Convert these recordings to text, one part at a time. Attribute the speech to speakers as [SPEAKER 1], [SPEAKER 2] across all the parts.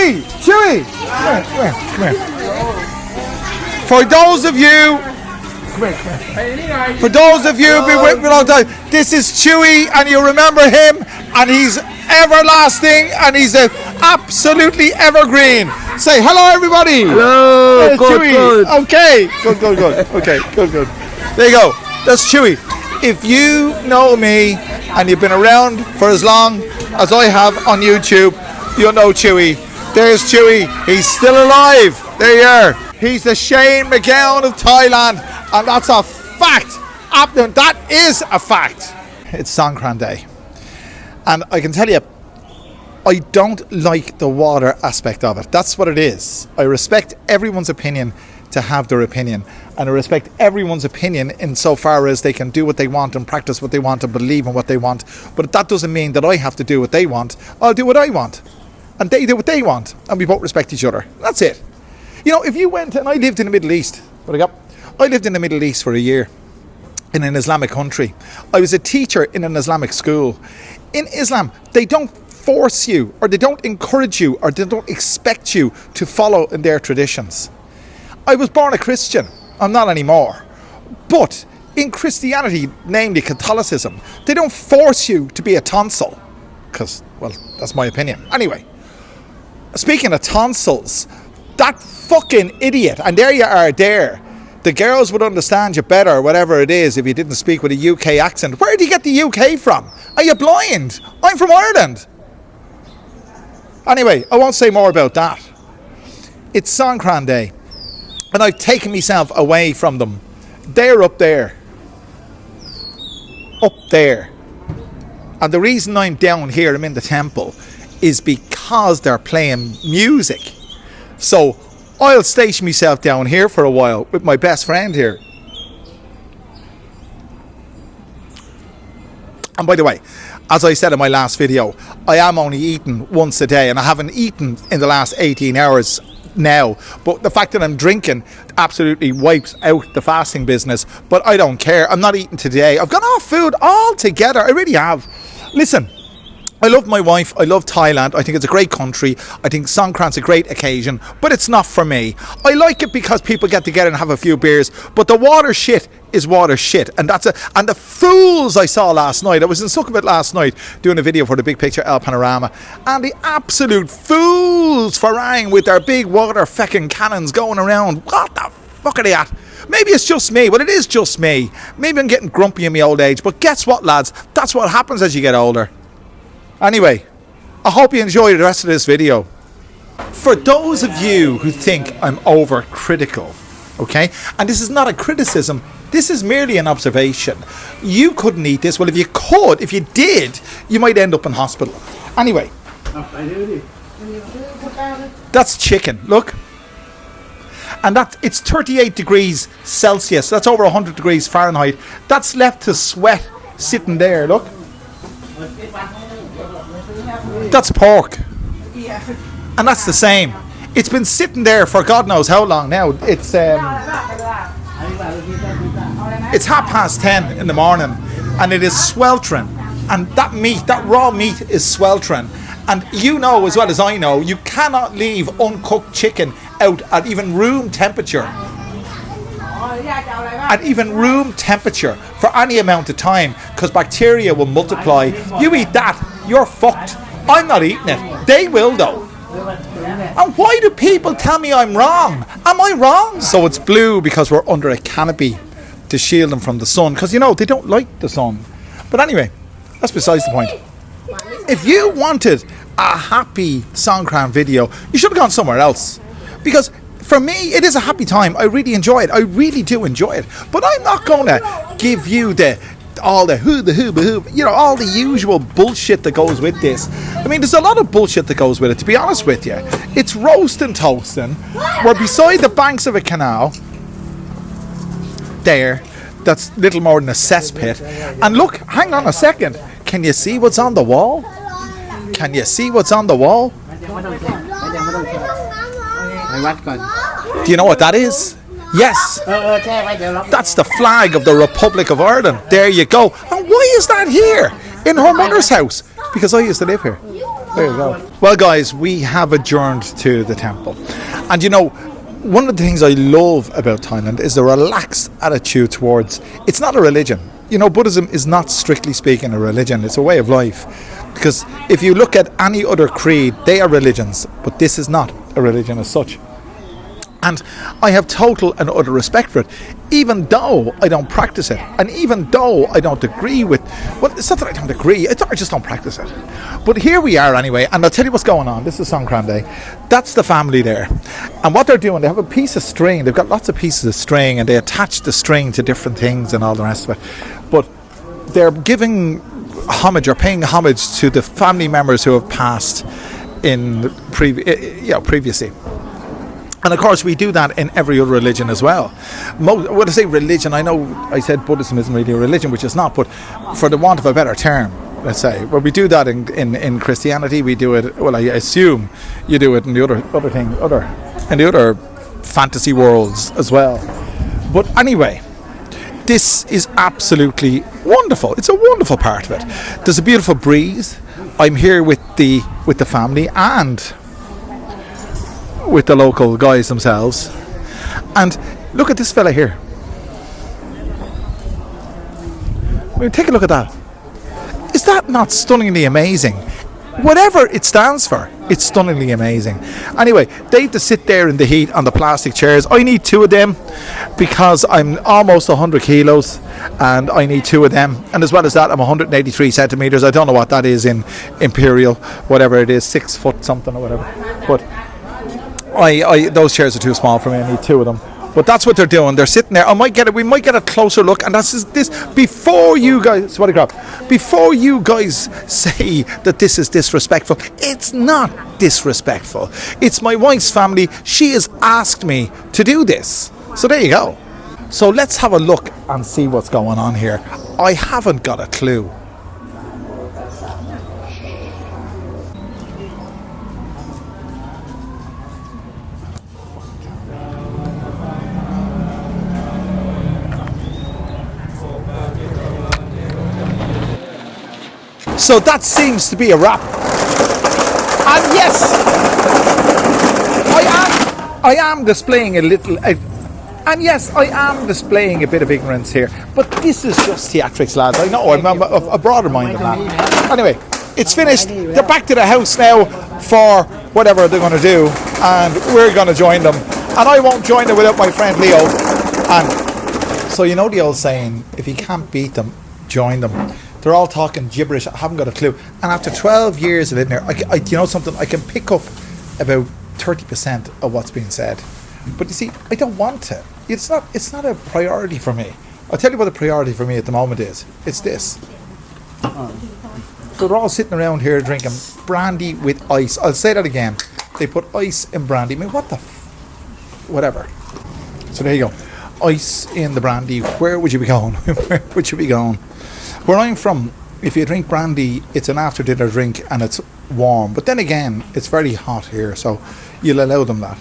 [SPEAKER 1] Chewy! Chewy! Come here, come here, come here. For those of you, for those of you who've been with me a long time, this is Chewy, and you remember him, and he's everlasting, and he's absolutely evergreen. Say hello, everybody.
[SPEAKER 2] Hello.
[SPEAKER 1] There's
[SPEAKER 2] Good,
[SPEAKER 1] Chewy.
[SPEAKER 2] good.
[SPEAKER 1] Okay. Good. Okay. Good. There you go. That's Chewy. If you know me and you've been around for as long as I have on YouTube, you'll know Chewy. There's Chewy. He's still alive. There you are. He's the Shane McGowan of Thailand, and that's a fact. That is a fact. It's Songkran Day, and I can tell you, I don't like the water aspect of it. That's what it is. I respect everyone's opinion to have their opinion, and I respect everyone's opinion insofar as they can do what they want and practice what they want and believe in what they want. But that doesn't mean that I have to do what they want. I'll do what I want, and they do what they want, and we both respect each other. That's it. You know, if you went, and I lived in the Middle East, I lived in the Middle East for a year in an Islamic country. I was a teacher in an Islamic school. In Islam, they don't force you, or they don't encourage you, or they don't expect you to follow in their traditions. I was born a Christian. I'm not anymore. But in Christianity, namely Catholicism, they don't force you to be a tonsil. Because, well, that's my opinion. Anyway, speaking of tonsils, that fucking idiot, and there you are there. The girls would understand you better, whatever it is, if you didn't speak with a UK accent. Where do you get the UK from? Are you blind? I'm from Ireland. Anyway, I won't say more about that. It's Songkran Day, and I've taken myself away from them. They're up there. Up there. And the reason I'm down here, I'm in the temple, is because they're playing music. So I'll station myself down here for a while with my best friend here. And by the way, as I said in my last video, I am only eating once a day, and I haven't eaten in the last 18 hours now. But the fact that I'm drinking absolutely wipes out the fasting business. But I don't care. I'm not eating today. I've gone off food altogether. I really have. Listen, I love my wife. I love Thailand. I think it's a great country. I think Songkran's a great occasion, but it's not for me. I like it because people get together and have a few beers, but the water shit is water shit, and and the fools I saw last night. I was in Sukhumvit last night doing a video for the Big Picture El Panorama, and the absolute fools Farang with their big water fecking cannons going around. What the fuck are they at? Maybe it's just me. Well, it is just me. Maybe I'm getting grumpy in my old age, but guess what, lads? That's what happens as you get older. Anyway, I hope you enjoy the rest of this video. For those of you who think I'm overcritical, okay, and this is not a criticism, this is merely an observation. You couldn't eat this. Well, if you could, if you did, you might end up in hospital. Anyway, that's chicken, look. And it's 38 degrees Celsius, that's over 100 degrees Fahrenheit. That's left to sweat sitting there, look. That's pork, and that's the same. It's been sitting there for God knows how long now. It's 10:30 in the morning, and it is sweltering. And that meat, that raw meat, is sweltering. And you know as well as I know, you cannot leave uncooked chicken out at even room temperature. At even room temperature for any amount of time, because bacteria will multiply. You eat that, you're fucked. I'm not eating it. They will though. And why do people tell me I'm wrong? Am I wrong? So it's blue because we're under a canopy to shield them from the sun, because you know they don't like the sun. But anyway, that's besides the point. If you wanted a happy Songkran video, you should have gone somewhere else, because for me it is a happy time. I really enjoy it. I really do enjoy it. But I'm not going to give you all the you know, all the usual bullshit that goes with this. I mean, there's a lot of bullshit that goes with it, to be honest with you. It's roasting, toasting. We're beside the banks of a canal there that's little more than a cesspit. And look, hang on a second, can you see what's on the wall? Can you see what's on the wall? Do you know what that is? Yes, that's the flag of the Republic of Ireland. There you go. And why is that here in her mother's house? Because I used to live here. There you go. Well, guys, we have adjourned to the temple. And you know, one of the things I love about Thailand is the relaxed attitude towards, it's not a religion. You know, Buddhism is not strictly speaking a religion, it's a way of life. Because if you look at any other creed, they are religions, but this is not a religion as such. And I have total and utter respect for it, even though I don't practice it. And even though I don't agree with, well, it's not that I don't agree, I just don't practice it. But here we are anyway, and I'll tell you what's going on. This is Songkran Day. That's the family there. And what they're doing, they have a piece of string. They've got lots of pieces of string, and they attach the string to different things and all the rest of it. But they're giving homage or paying homage to the family members who have passed in previously. And of course, we do that in every other religion as well. When I say religion, I know I said Buddhism isn't really a religion, which is not, but for the want of a better term, let's say, well, we do that in Christianity. We do it. Well, I assume you do it in the other fantasy worlds as well. But anyway, this is absolutely wonderful. It's a wonderful part of it. There's a beautiful breeze. I'm here with the family and with the local guys themselves. And look at this fella here. I mean, take a look at that. Is that not stunningly amazing? Whatever it stands for, it's stunningly amazing. Anyway, they have to sit there in the heat on the plastic chairs. I need 2 of them because I'm almost 100 kilos and I need 2 of them. And as well as that, I'm 183 centimeters. I don't know what that is in imperial, whatever it is, 6 foot something or whatever. But those chairs are too small for me. I need 2 of them. But that's what they're doing. They're sitting there. We might get a closer look. And that's this before you guys. Before you guys say that this is disrespectful, it's not disrespectful. It's my wife's family. She has asked me to do this. So there you go. So let's have a look and see what's going on here. I haven't got a clue. So that seems to be a wrap. And yes, I am displaying a little, and yes, I am displaying a bit of ignorance here. But this is just theatrics, lads. I know I'm a broader mind than that. Anyway, it's finished. They're back to the house now for whatever they're going to do, and we're going to join them. And I won't join them without my friend Leo. And so you know the old saying, if you can't beat them, join them. They're all talking gibberish. I haven't got a clue. And after 12 years of living here, you know something? I can pick up about 30% of what's being said. But you see, I don't want to. It's not a priority for me. I'll tell you what a priority for me at the moment is. It's this. So they're all sitting around here drinking brandy with ice. I'll say that again. They put ice in brandy. I mean, what the whatever. So there you go. Ice in the brandy. Where would you be going? Where would you be going? Where I'm from, if you drink brandy, it's an after dinner drink and it's warm. But then again, it's very hot here, so you'll allow them that.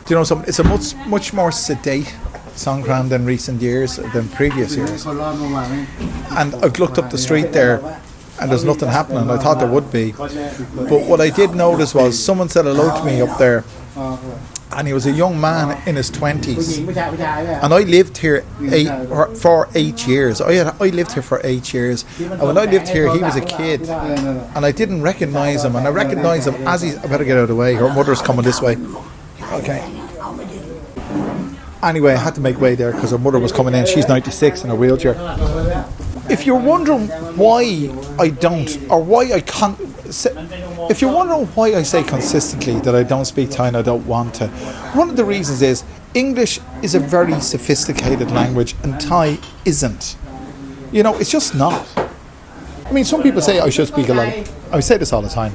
[SPEAKER 1] Do you know something? It's a much more sedate Songkran than recent years, than previous years. And I've looked up the street there and there's nothing happening. I thought there would be. But what I did notice was someone said hello to me up there. And he was a young man in his 20s. And I lived here for 8 years. I lived here for 8 years. And when I lived here, he was a kid. And I didn't recognise him. And I recognised him as I better get out of the way. Her mother's coming this way. Okay. Anyway, I had to make way there because her mother was coming in. She's 96 in a wheelchair. If you're wondering why I don't, or why I can't, if you're wondering why I say consistently that I don't speak Thai and I don't want to, one of the reasons is English is a very sophisticated language and Thai isn't. You know, it's just not. I mean, some people say I should speak a lot. I say this all the time.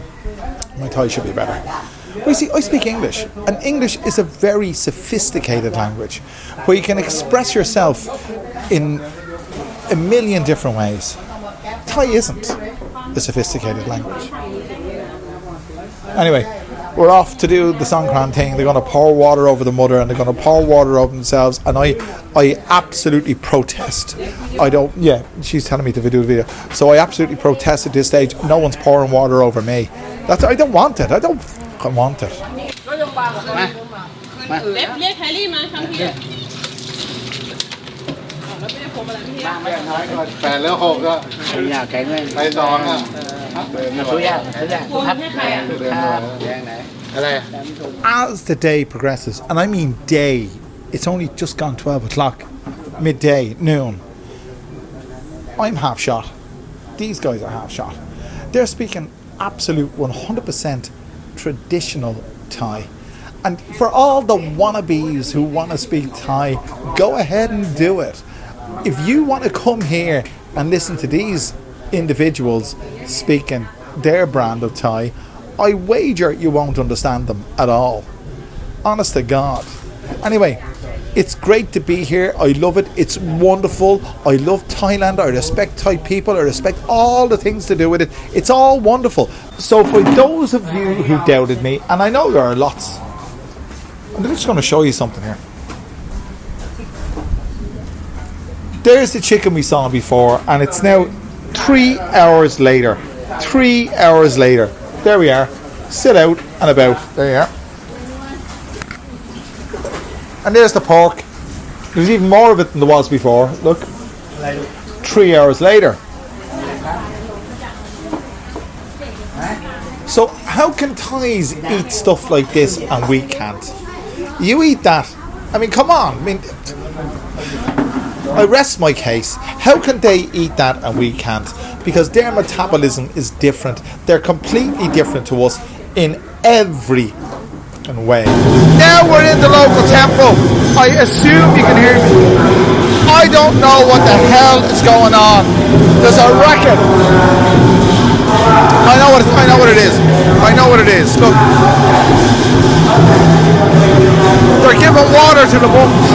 [SPEAKER 1] My Thai should be better. Well, you see, I speak English, and English is a very sophisticated language where you can express yourself in a million different ways. Thai isn't a sophisticated language. Anyway, we're off to do the Songkran thing. They're going to pour water over the mother, and they're going to pour water over themselves. And I absolutely protest. I don't. Yeah, she's telling me to do the video. So I absolutely protest at this stage. No one's pouring water over me. I don't want it. I don't want it.
[SPEAKER 2] เรียกแฮร์รี่มาทำทีแล้วไม่ได้พรมอะไรพี่ไม่น้อยก็8แล้ว6ก็อยากแข็งเลยไป2อ่ะซื้อยากครับให้ใครอ่ะแรงไหนอะไร
[SPEAKER 1] As the day progresses, and I mean day, it's only just gone 12 o'clock, midday, noon. I'm half shot. These guys are half shot. They're speaking absolute 100% traditional Thai. And for all the wannabes who want to speak Thai, go ahead and do it. If you want to come here and listen to these individuals speaking their brand of Thai, I wager you won't understand them at all. Honest to God. Anyway, it's great to be here. I love it. It's wonderful. I love Thailand. I respect Thai people. I respect all the things to do with it. It's all wonderful. So for those of you who doubted me, and I know there are lots, I'm just going to show you something here. There's the chicken we saw before, and it's now 3 hours later. 3 hours later. There we are. Sit out and about. There you are. And there's the pork. There's even more of it than there was before. Look. 3 hours later. So how can Thais eat stuff like this and we can't? You eat that. I mean, come on. I mean, I rest my case. How can they eat that and we can't? Because their metabolism is different. They're completely different to us in every way. Now we're in the local temple. I assume you can hear me. I don't know what the hell is going on. There's a racket. I know what it is. I know what it is. Look. They're giving water to the monks.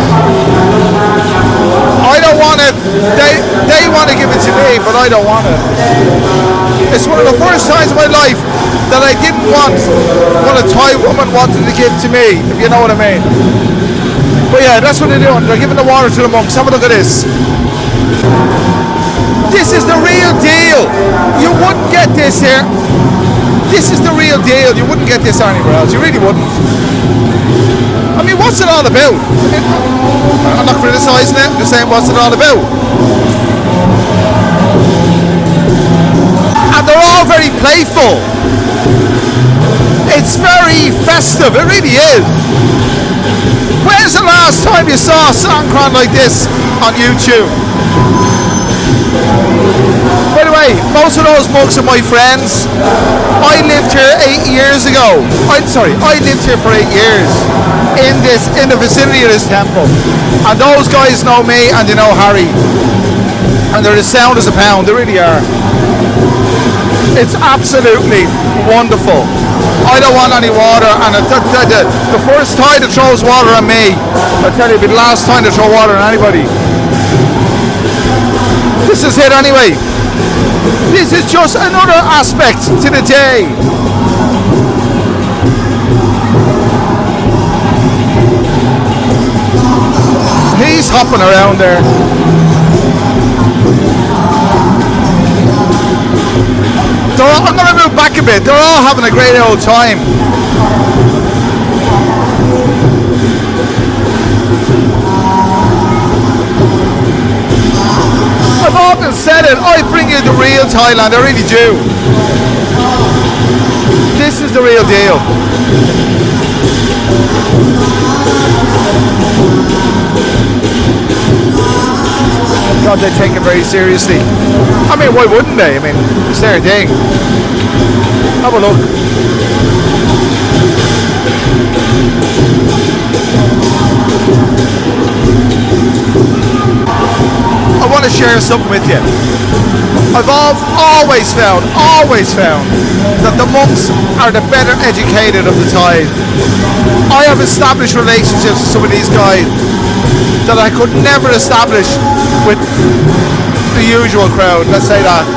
[SPEAKER 1] I don't want it. They want to give it to me, but I don't want it. It's one of the first times in my life that I didn't want what a Thai woman wanted to give to me, if you know what I mean. But yeah, that's what they're doing. They're giving the water to the monks. Have a look at this. This is the real deal. You wouldn't get this here. This is the real deal. You wouldn't get this anywhere else. You really wouldn't. I mean, what's it all about? I mean, I'm not criticising it. I'm just saying, what's it all about? And they're all very playful. It's very festive. It really is. When's the last time you saw a Songkran like this on YouTube? By the way, most of those monks are my friends. I lived here 8 years ago. I lived here for 8 years in the vicinity of this temple. And those guys know me and they know Harry. And they're as sound as a pound. They really are. It's absolutely wonderful. I don't want any water, and the first Thai that throws water on me, I tell you, it'll be the last time to throw water on anybody. This is it anyway. This is just another aspect to the day. He's hopping around there. I'm going to move back a bit. They're all having a great old time. I've often said it, I bring you the real Thailand, I really do. This is the real deal. God, they take it very seriously. I mean, why wouldn't they? I mean, it's their thing. Have a look. I want to share something with you. I've always found that the monks are the better educated of the Thai. I have established relationships with some of these guys that I could never establish with the usual crowd, let's say that.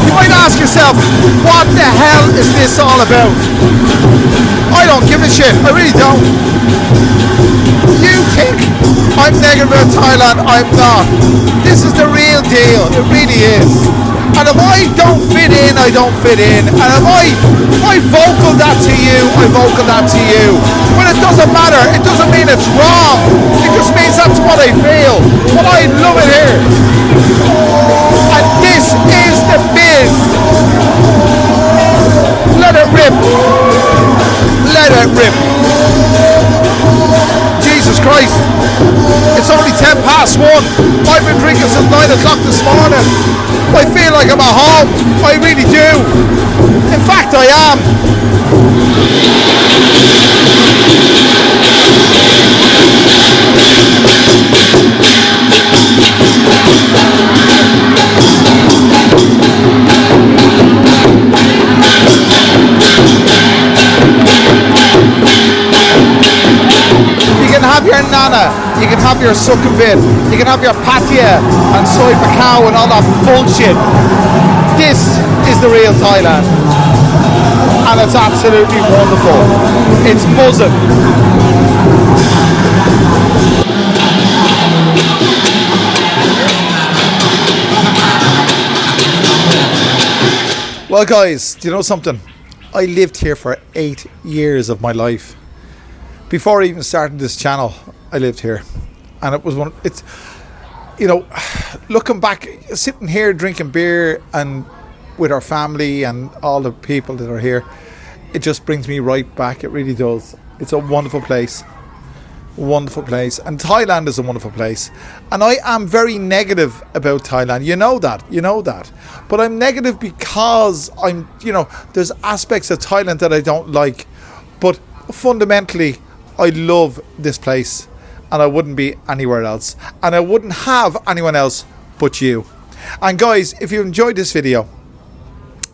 [SPEAKER 1] You might ask yourself, what the hell is this all about? I don't give a shit. I really don't. You think I'm negative about Thailand? I'm not. This is the real deal. It really is. And if I don't fit in, I don't fit in. And if I vocal that to you, I vocal that to you. But it doesn't matter. It doesn't mean it's wrong. It just means that's what I feel. But I love it here. And this is the biz. Let it rip. Let it rip. Jesus Christ. It's only 1:10. I've been drinking since 9 o'clock this morning. I feel like I'm at home. I really do. In fact, I am. You can have your nana, you can have your succumbit, you can have your patia and soy cacao and all that bullshit. This is the real Thailand. And it's absolutely wonderful. It's buzzing. Well guys, do you know something? I lived here for 8 years of my life. Before I even started this channel, I lived here. And it was it's, you know, looking back, sitting here drinking beer and with our family and all the people that are here, it just brings me right back. It really does. It's a wonderful place. Wonderful place. And Thailand is a wonderful place. And I am very negative about Thailand. You know that. You know that. But I'm negative because I'm, you know, there's aspects of Thailand that I don't like. But fundamentally, I love this place. And I wouldn't be anywhere else. And I wouldn't have anyone else but you. And guys, if you enjoyed this video,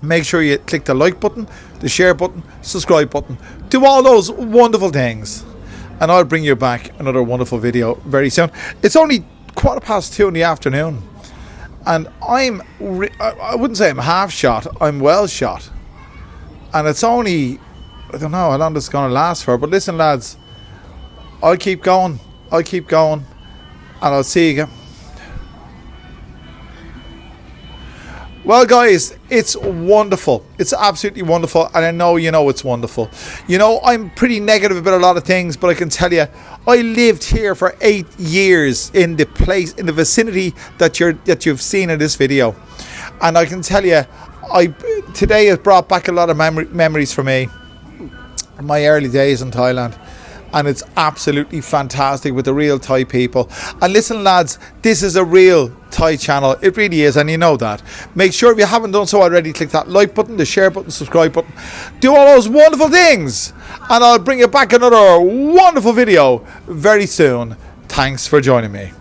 [SPEAKER 1] make sure you click the like button, the share button, subscribe button. Do all those wonderful things. And I'll bring you back another wonderful video very soon. It's only 2:15 in the afternoon. And I wouldn't say I'm half shot. I'm well shot. And it's only, I don't know how long this is going to last for. But listen, lads, I'll keep going. I'll keep going. And I'll see you again. Well guys, it's wonderful. It's absolutely wonderful, and I know you know it's wonderful. You know, I'm pretty negative about a lot of things, but I can tell you, I lived here for 8 years in the place, in the vicinity that you've seen in this video. And I can tell you, today has brought back a lot of memories for me. My early days in Thailand. And it's absolutely fantastic with the real Thai people. And listen lads, this is a real Thai channel. It really is, and you know that. Make sure if you haven't done so already, click that like button, the share button, subscribe button. Do all those wonderful things. And I'll bring you back another wonderful video very soon. Thanks for joining me.